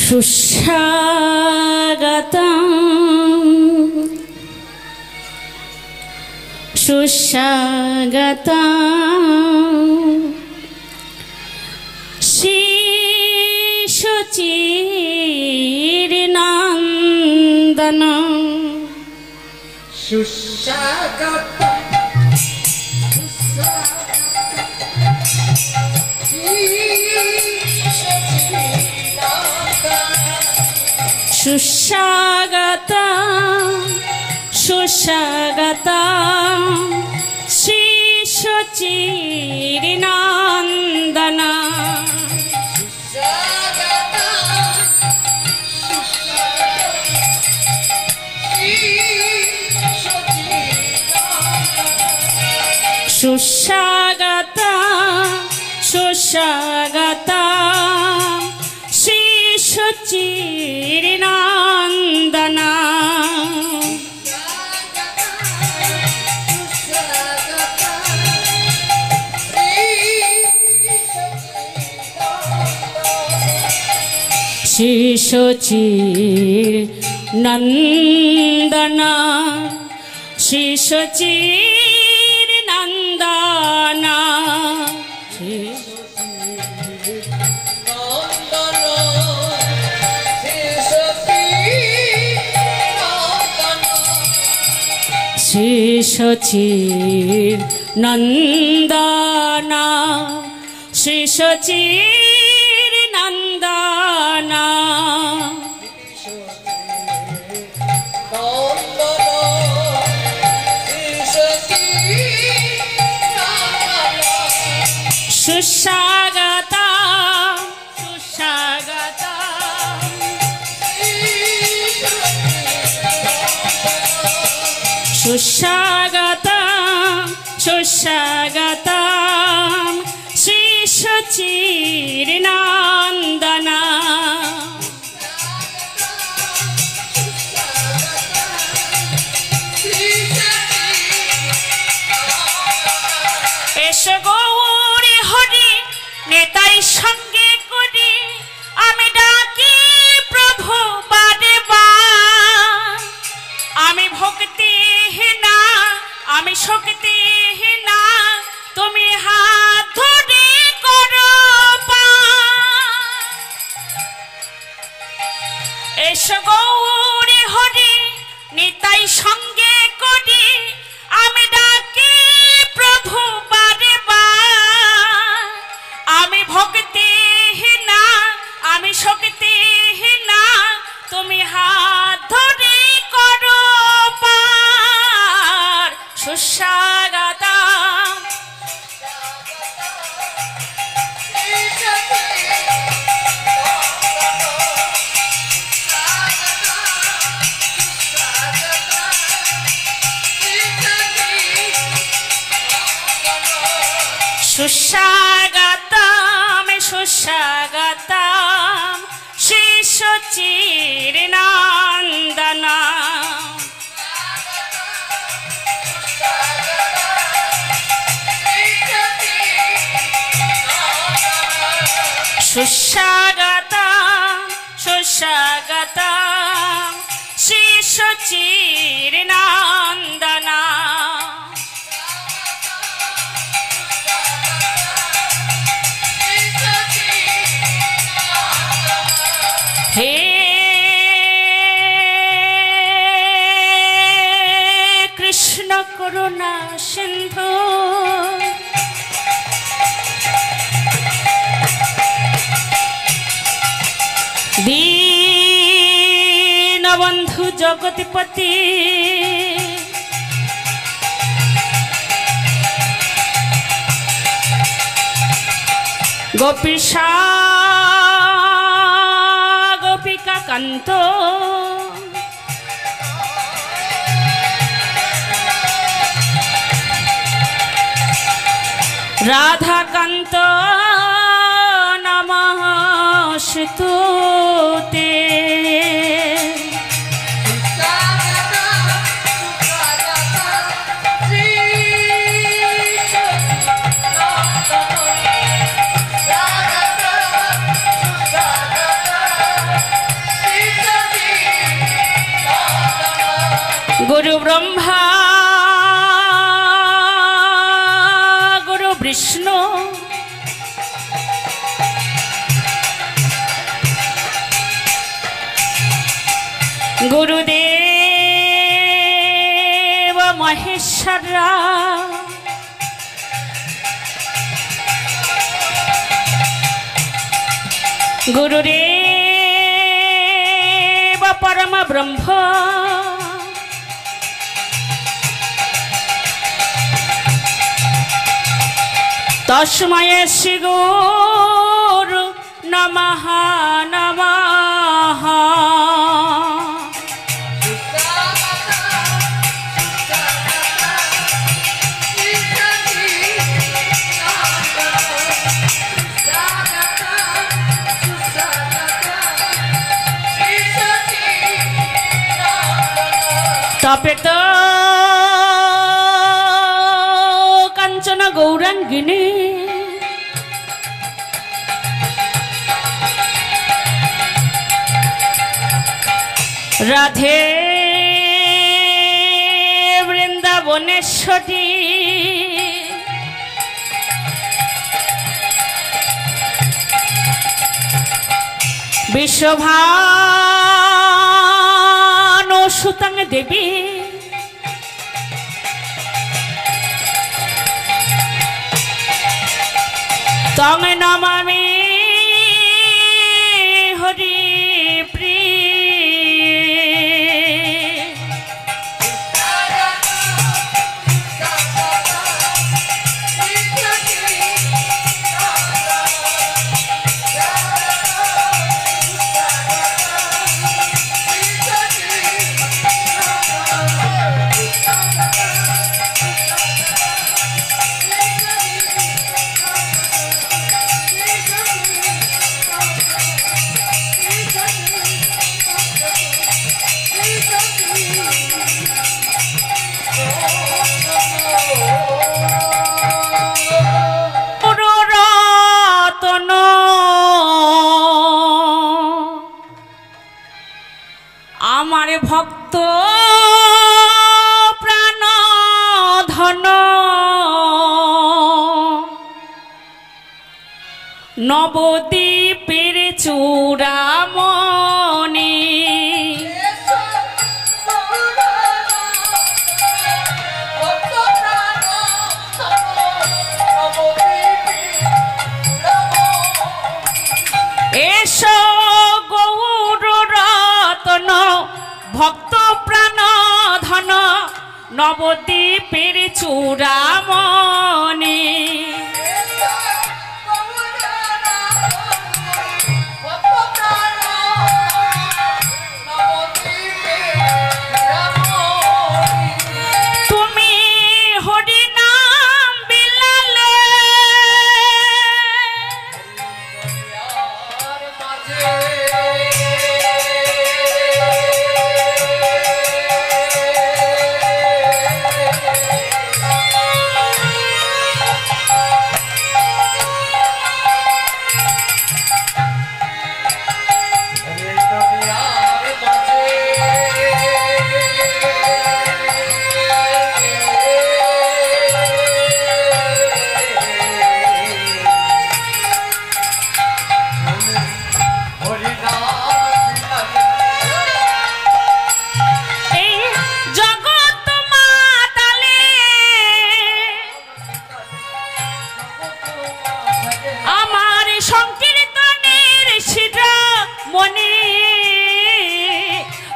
সুস্বাগতম সুস্বাগতম শিশুচিরনন্দনম সুস্বাগতম সুস্বাগতম সুস্বাগতম শিশুচিরনন্দনম সুস্বাগতম সুস্বাগতম শিশুচিরনন্দনম শিশুচিরনন্দনম শিশুচিরনন্দনম শিশুচিরনন্দনম শিশুচিরনন্দনম সুস্বাগতম সুস্বাগতম সুস্বাগতম সুস্বাগতম শিশুচিরনন্দনম এসো গৌরী হরি নেতাই সঙ্গে করি আমি ডাকি প্রভু বারে বার আমি ভক্তিহীনা আমি শক্তিহীনা তুমি হাত ধরে করো পার এসো গৌরী হরি নিতাই সঙ্গে করি আমি ডাকি প্রভু বারে বার আমি ভক্তিহীনা আমি শক্তিহীনা তুমি হাত ধরে করো পার সুস্বাগতম সুস্বাগতম সুস্বাগতম শিশুচিরনন্দনম সুস্বাগতম সুস্বাগতম শিশুচিরনন্দনম হে কৃষ্ণ করুণা সিন্ধু দীনবন্ধু জগৎপতি গোপীশা গোপিকা কান্ত রাধাকান্ত নমস্তুতে गुरु ब्रह्मा गुरु विष्णु गुरुदेव महेश्वरा गुरुदेव परम ब्रह्म तस्मै श्री गुरु नमः नमः। तपेत कांचन गौरांगिनी राधे वृंदावनेश्वरी विश्वभानु सुतं देवी तं नमामि हरि भक्त प्राण धन नवद्वीपेर चूड़ामणि एसो गौर रत्न भक्त प्राण धन नवद्वीपेर चूड़ामणि तुमी हरि नाम বিলালে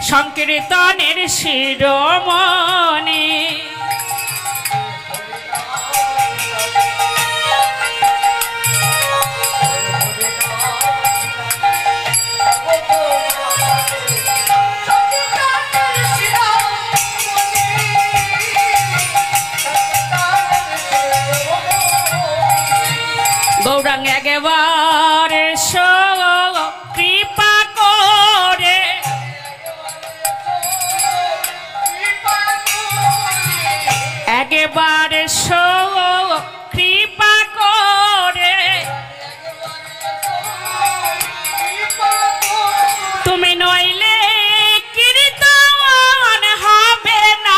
संकीर्तनेर शिरोमणि गौरांग एकेबारे कृपा करे एकेबारे कृपा करे তুমি নইলে কীর্তন হবে না।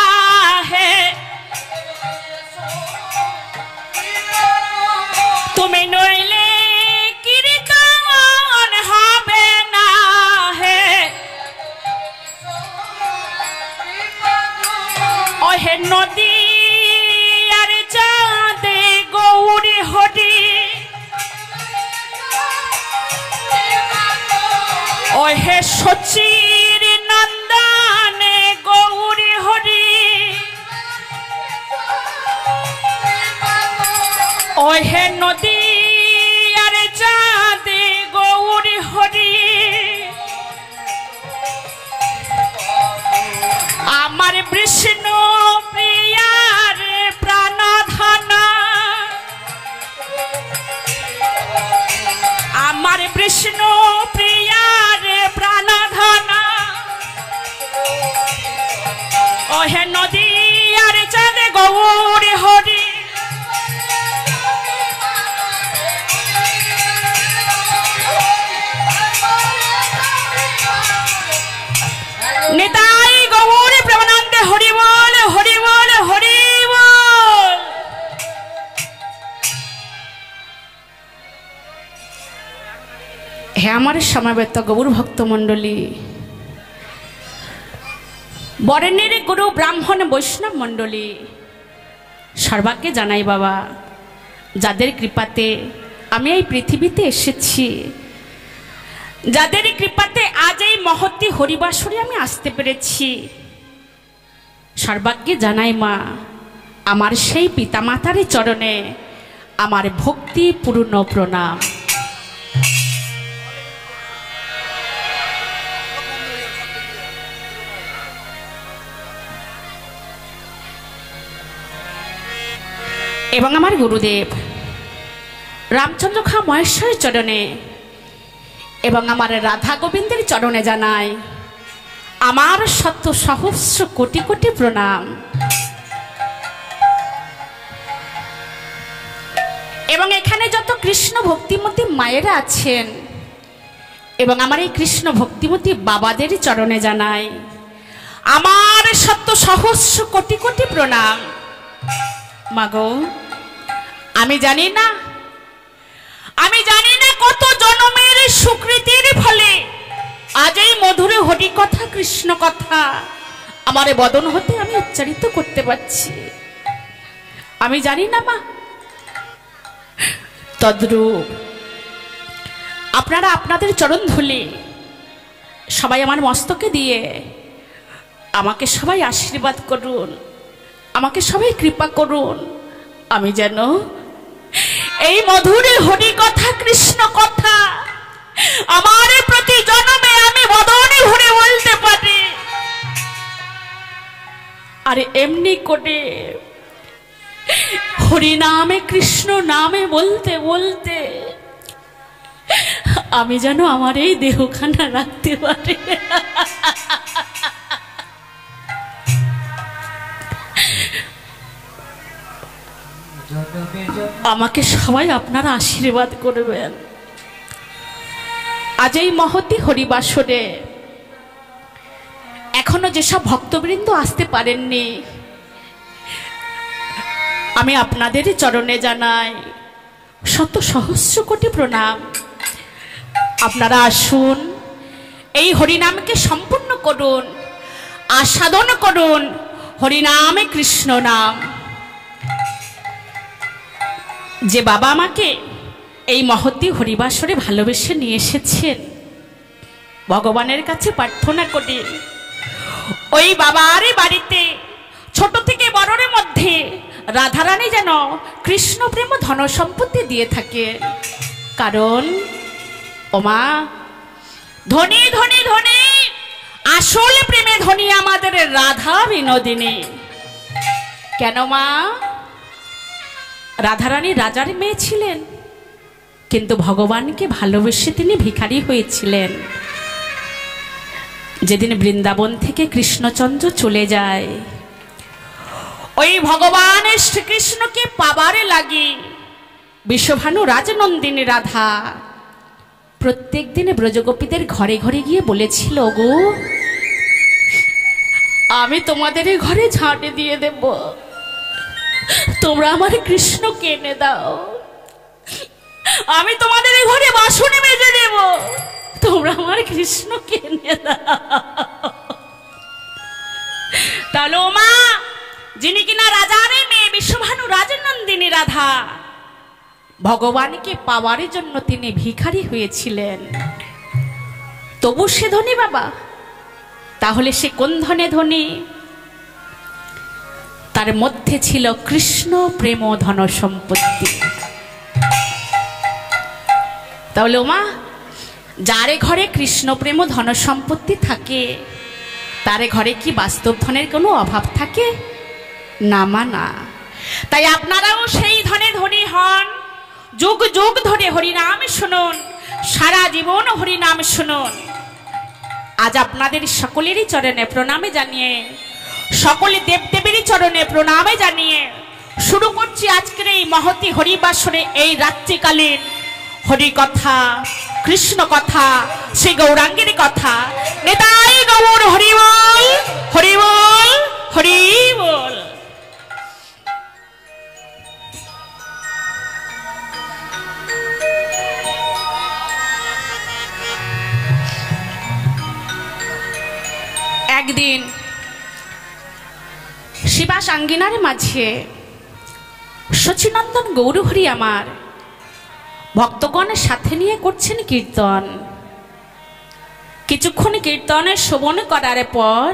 ওহে সচির নন্দনে গৌরী হরি ওহে নদী আর চাঁদে গৌরী হরি আমার বিষ্ণু প্রিয়ার প্রাণধনা আমার বিষ্ণু প্রিয়ার প্রাণধনা ওহে নদী আর চাঁদে গৌরী হরি নিতাই গৌরী প্রেমানন্দে হরি বল হরি বল হরি বল। হে আমার সমবেত গৌর ভক্ত মণ্ডলী, বরেণ্যের গুরু ব্রাহ্মণ বৈষ্ণব মণ্ডলী, সর্বাগ্যে জানাই বাবা, যাদের কৃপাতে আমি এই পৃথিবীতে এসেছি, যাদের কৃপাতে আজ এই মহতী হরিবাসরে আমি আসতে পেরেছি, সর্বাগ্যে জানাই মা, আমার সেই পিতামাতার চরণে আমার ভক্তিপূর্ণ প্রণাম। এবং আমার গুরুদেব রামচন্দ্র খা মহেশ্বরের চরণে এবং আমার রাধা গোবিন্দের চরণে জানাই আমার শত সহস্র কোটি কোটি প্রণাম। এবং এখানে যত কৃষ্ণ ভক্তিমতী মায়েরা আছেন এবং আমার এই কৃষ্ণ ভক্তিমতী বাবাদের চরণে জানাই আমার শত সহস্র কোটি কোটি প্রণাম। মাগো, আমি জানি না কত জন্মের সুকৃতির ফলে আজ এই মধুর হরি কথা কৃষ্ণ কথা আমার বদন হতে আমি উচ্চারিত করতে পারছি। আমি জানি না মা, তদ্রূপ আপনারা আপনাদের চরণ ধুলি সবাই আমার মস্তকে দিয়ে আমাকে সবাই আশীর্বাদ করুন, আমাকে সবাই কৃপা করুন, আমি যেন এই মধুর হরি কথা কৃষ্ণ কথা আমার প্রতি জন্মে আমি বদনে ভরে বলতে পারি। আরে এমনি করে হরি নামে কৃষ্ণ নামে বলতে বলতে আমি যেন আমার এই দেহখানা রাখতে পারি। আমাকে সবাই আপনারা আশীর্বাদ করবেন। আজ এই মহতী হরিবাসরে এখনো যেসব ভক্তবৃন্দ আসতে পারেননি, আমি আপনাদের চরণে জানাই শত সহস্র কোটি প্রণাম। আপনারা আসুন, এই হরিনামকে সম্পূর্ণ করুন, আস্বাদন করুন হরিনামে কৃষ্ণ নাম। যে বাবা আমাকে এই মহতী হরিবাসরে ভালোবেসে নিয়ে এসেছেন, ভগবানের কাছে প্রার্থনা করি ওই বাবার বাড়িতে ছোট থেকে বড়র মধ্যে রাধারানী যেন কৃষ্ণ প্রেম ধন সম্পত্তি দিয়ে থাকে। কারণ ওমা, ধনী ধনী ধনী আসল প্রেমে ধনী আমাদের রাধা বিনোদিনী। কেন মা? রাধারানী রাজার মেয়ে ছিলেন, কিন্তু ভগবানকে ভালোবেসে তিনি ভিখারি হয়েছিলেন। যেদিন বৃন্দাবন থেকে কৃষ্ণচন্দ্র চলে যায়, ওই ভগবান শ্রীকৃষ্ণকে পাবারে লাগি বিশ্বভানু রাজনন্দিনী রাধা প্রত্যেক দিনে ব্রজগোপীদের ঘরে ঘরে গিয়ে বলেছিল, গো আমি তোমাদের ঘরে ঝাঁটে দিয়ে দেব, তোমরা আমার কৃষ্ণকে এনে দাও। আমি তোমাদের ঘরে বাসনে মেজে দেব, তোমরা আমার কৃষ্ণকে এনে দাও। তাহলে মা, যিনি কিনা রাজার মেয়ে বিশ্বভানু রাজনন্দিনী রাধা, ভগবানকে পাওয়ার জন্য তিনি ভিখারি হয়েছিলেন। তো তবু সে ধনী বাবা। তাহলে সে কোন ধনে ধনী? তার মধ্যে ছিল কৃষ্ণ প্রেম ধন সম্পত্তি। তাহলে ওমা, যারে ঘরে কৃষ্ণ প্রেম ধন সম্পত্তি থাকে তারে ঘরে কি বাস্তব ধনের কোনো অভাব থাকে? না মা না। তাই আপনারাও সেই ধনে ধনী হন, যুগ যুগ ধরে হরিনাম শুনুন, সারা জীবন হরিনাম শুনুন। আজ আপনাদের সকলেরই চরণে প্রণামে জানিয়ে, সকলে দেবদেবীরই চরণে প্রণামে জানিয়ে শুরু করছি আজকের এই মহতি হরিবাসরে, এই রাত্রিকালীন হরি কথা, কৃষ্ণ কথা, শ্রী গৌরাঙ্গের কথা। নেতাই গৌর হরি বল, হরি বল, হরি বল। একদিন শিবাস আঙ্গিনার মাঝে শচীনন্দন গৌরহরি আমার ভক্তগণের সাথে নিয়ে করছেন কীর্তন। কিছুক্ষণ কীর্তনের শ্রবণ করার পর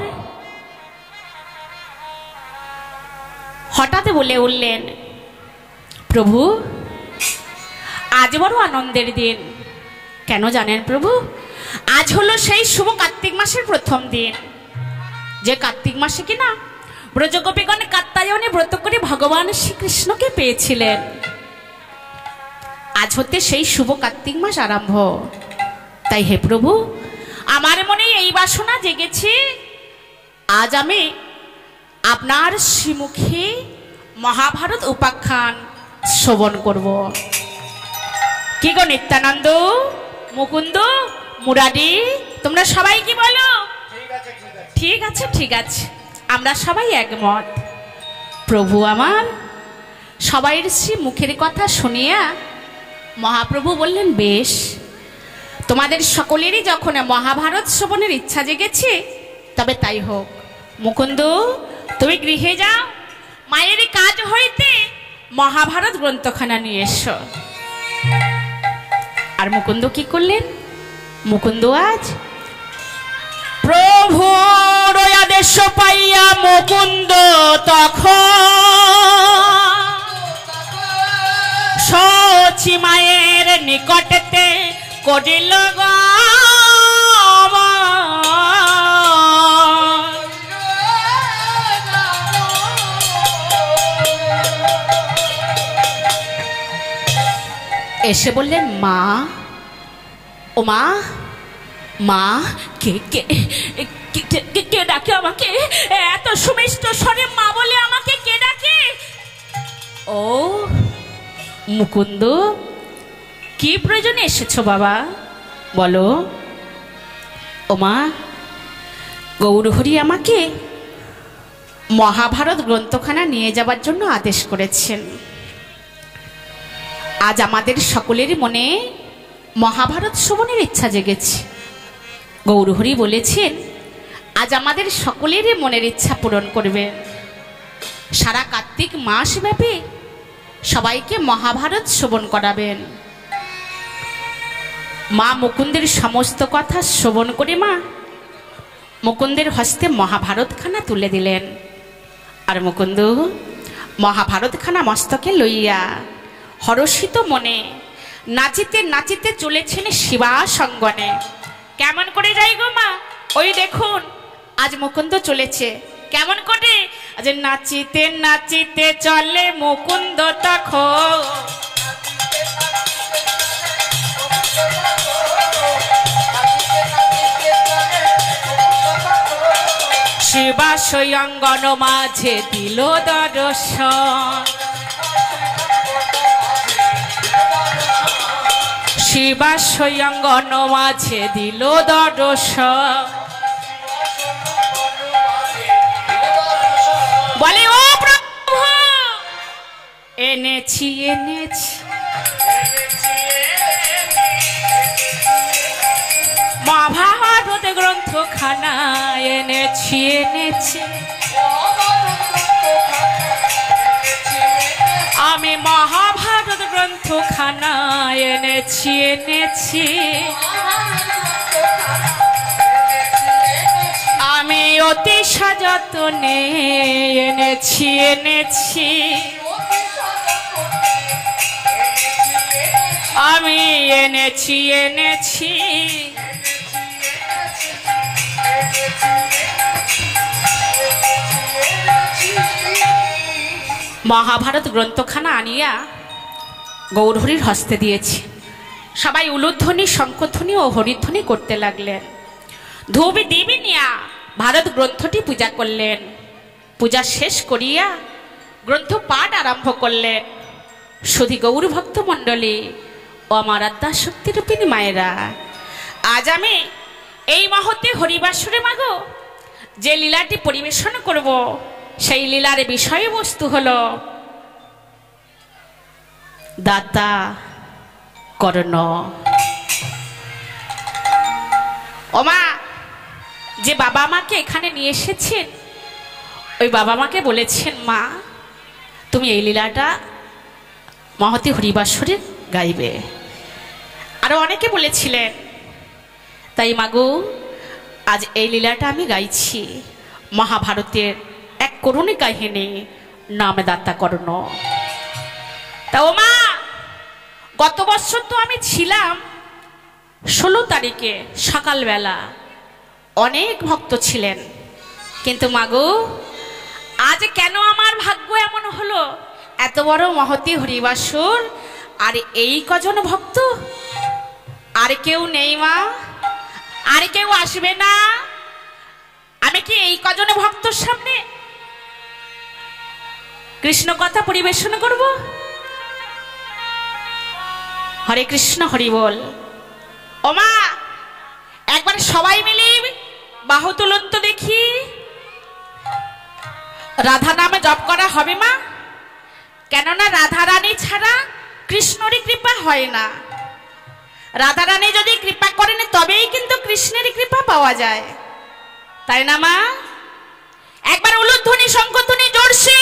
হঠাৎ বলে উঠলেন, প্রভু আজ বড় আনন্দের দিন। কেন জানেন প্রভু? আজ হলো সেই শুভ কার্তিক মাসের প্রথম দিন, যে কার্তিক মাসে কিনা ব্রজগোপীগণ কাত্যায়নে ব্রত করে ভগবান শ্রীকৃষ্ণকে পেয়েছিলেন। আজ হতে সেই শুভ কার্তিক মাস আরম্ভ। তাই হে প্রভু, আমার মনে এই বাসনা জেগেছে, আজ আমি আপনার শ্রীমুখে মহাভারত উপাখ্যান শ্রবণ করব। কি গো নিত্যানন্দ, মুকুন্দ, মুরারি, তোমরা সবাই কি বলো? ঠিক আছে, ঠিক আছে, আমরা সবাই একমত। প্রভু আমার সবাই শ্রী মুখের কথা শুনিয়া মহাপ্রভু বললেন, বেশ, তোমাদের সকলেরই যখন মহাভারত শ্রবণের ইচ্ছা জেগেছে তবে তাই হোক। মুকুন্দ, তুমি গৃহে যাও, মায়ের কাজ হইতে মহাভারত গ্রন্থখানা নিয়ে এসো। আর মুকুন্দ কি করলেন? মুকুন্দ আজ প্রভুর আদেশ পাইয়া মুকুন্দ তখন শচী মায়ের নিকটতে করিল এসে বললেন, মা, ও মা, মা, কে কে কে ডাকে আমাকে? এত সুমিষ্ট স্বরে মা বলে আমাকে কে ডাকে? ও মুকুন্দ, কি প্রয়োজনে এসেছো বাবা? বলো। ও মা, গৌরহরি আমাকে মহাভারত গ্রন্থখানা নিয়ে যাবার জন্য আদেশ করেছেন। আজ আমাদের সকলেরই মনে মহাভারত শ্রবণের ইচ্ছা জেগেছে। গৌরহরি বলেছেন আজ আমাদের সকলেরই মনের ইচ্ছা পূরণ করবেন। সারা কার্তিক মাস ব্যাপী সবাইকে মহাভারত শ্রবণ করাবেন। মা মুকুন্দের সমস্ত কথা শ্রবণ করে মা মুকুন্দের হস্তে মহাভারতখানা তুলে দিলেন। আর মুকুন্দ মহাভারতখানা মস্তকে লইয়া হরষিত মনে নাচিতে নাচিতে চলেছেন শিবাসঙ্গনে। কেমন করে যাই গো মা? ওই দেখুন আজ মুকুন্দ চলেছে। কেমন করে? আজ নাচিতে নাচিতে চলে মুকুন্দ তখন শিবাশয়ঙ্গন মাঝে দিল দর্শন। শিবাশয়ঙ্গন মাঝে দিল দর্শন। বলে, ও প্রভু, এনেছি এনেছি মহাভারত গ্রন্থখানা, এনেছি এনেছি আমি মহাভারত গ্রন্থখানা, এনেছি এনেছি অতি সযত্নে এনেছি এনেছি আমি এনেছি এনেছি মহাভারত গ্রন্থখানা আনিয়া গৌরহরির হস্তে দিয়েছি। সবাই উলুধ্বনি শঙ্খধ্বনি ও হরিধ্বনি করতে লাগলেন। ধূপ দ্বীপ নিয়া ভারত গ্রন্থটি পূজা করলেন। পূজা শেষ করিয়া গ্রন্থ পাঠ আরম্ভ করলেন। শুধু গৌর ভক্ত মণ্ডলী ও আমার আদ্যা শক্তিরূপিণী মায়েরা, আজ আমি এই মহতে হরিবাসরে মাগো যে লীলাটি পরিবেশন করব, সেই লীলার বিষয়বস্তু হল দাতা কর্ণ। ওমা, যে বাবা মাকে এখানে নিয়ে এসেছেন, ওই বাবা মাকে বলেছেন, মা তুমি এই লীলাটা মহতী হরিবাসরে গাইবে। আরো অনেকে বলেছিলেন, তাই মাগো আজ এই লীলাটা আমি গাইছি। মহাভারতের এক করুণী কাহিনী, নাম দাতা কর্ণ। তা ও মা, গত বছর তো আমি ছিলাম 16 তারিখে সকালবেলা, অনেক ভক্ত ছিলেন, কিন্তু মাগো আজ কেন আমার ভাগ্য এমন হলো, এত বড় মহতী হরিবাসর আর এই কজন ভক্ত, আর কেউ নেই মা, আর কেউ আসবে না? আমি কি এই কজন ভক্তর সামনে কৃষ্ণ কথা পরিবেশন করব? হরে কৃষ্ণ, হরি বল। ও মা, একবার সবাই মিলে বাহু তুলুন তো দেখি। রাধা নামে জপ করা হবে মা, কেননা রাধা রানী ছাড়া কৃষ্ণেরই কৃপা হয় না। রাধা রানী যদি কৃপা করেন তবেই কিন্তু কৃষ্ণের কৃপা পাওয়া যায়, তাই না মা? একবার উলুধ্বনি শঙ্খধ্বনি জোরসে।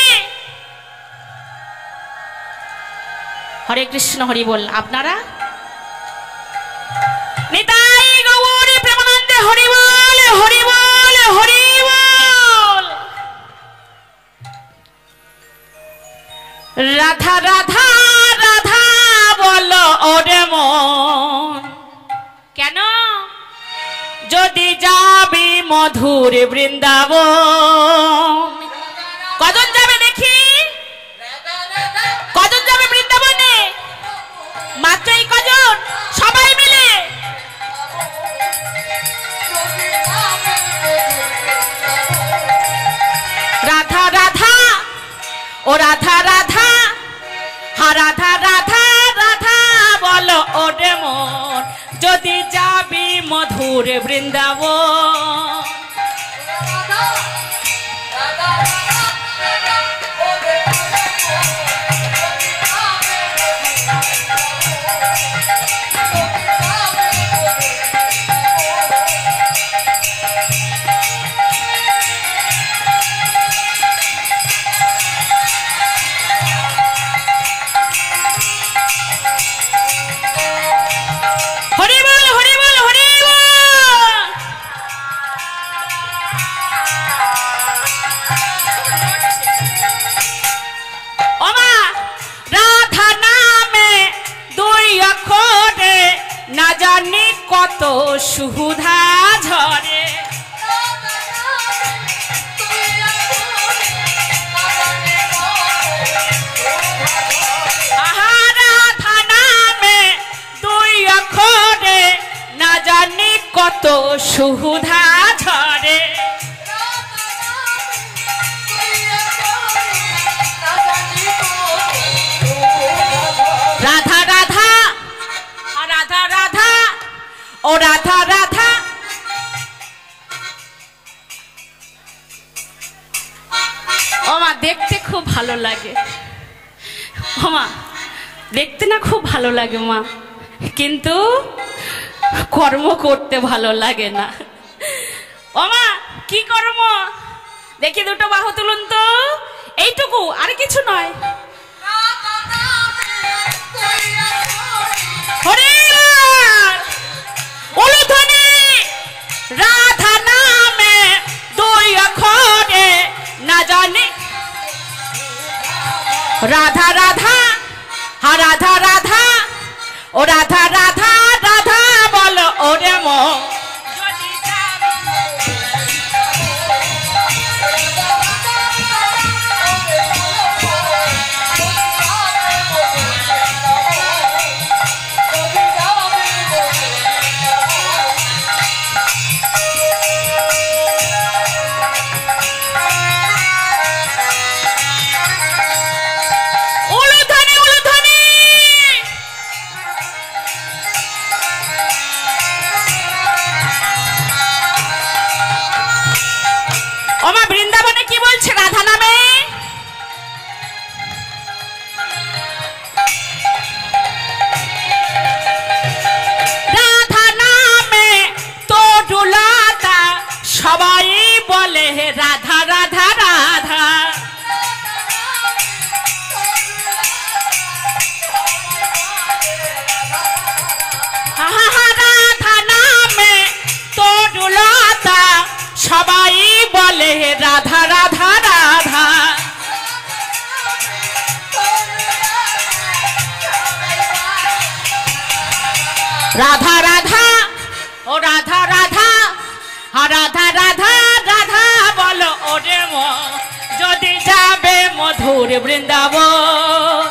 হরে কৃষ্ণ, হরি বল। আপনারা নিতাই গৌর প্রেমানন্দে হরি বল, হরি বল, হরি বল। রাধা রাধা রাধা বলো ওরে মন, কেন? যদি যাবি মধুর বৃন্দাবন। কজন যাবে দেখি? কজন যাবে বৃন্দাবনে? মাত্র এই কজন, সবাই মিলে। রাধা রাধা ও রাধা রাধা, হা রাধা রাধা রাধা বলো ওরে মন, যদি যাবি মধুর বৃন্দাবন। না জানি কত সুধা ঝরে, রাধা নামে 2 অক্ষরে না জানি কত সুধা ঝরে। রাধা রাধা রাধা রাধা ও রাধা রাধা। ওমা, দেখতে খুব ভালো লাগে। ওমা, দেখতে না খুব ভালো লাগে মা, কিন্তু কর্ম করতে ভালো লাগে না। ওমা, কি কর্ম? দেখি দুটো বাহু তুলুন তো, এইটুকু, আর কিছু নয়। উলুধ্বনি রাধা নামে 2 রাধা রাধা হা রাধা রাধা ও রাধা রাধা রাধা বলো ওরে মন বৃন্দাবনে কি বলছে রাধা নামে রাধা নামে তো ডুলাতা সবাই বলে রাধা রাধা রাধা রাধা নামে তো ডুলাতা সবাই বলে রাধা রাধা রাধা রাধা রাধা ও রাধা রাধা রাধা রাধা রাধা বলো ওরে মন যদি যাবে মধুর বৃন্দাবন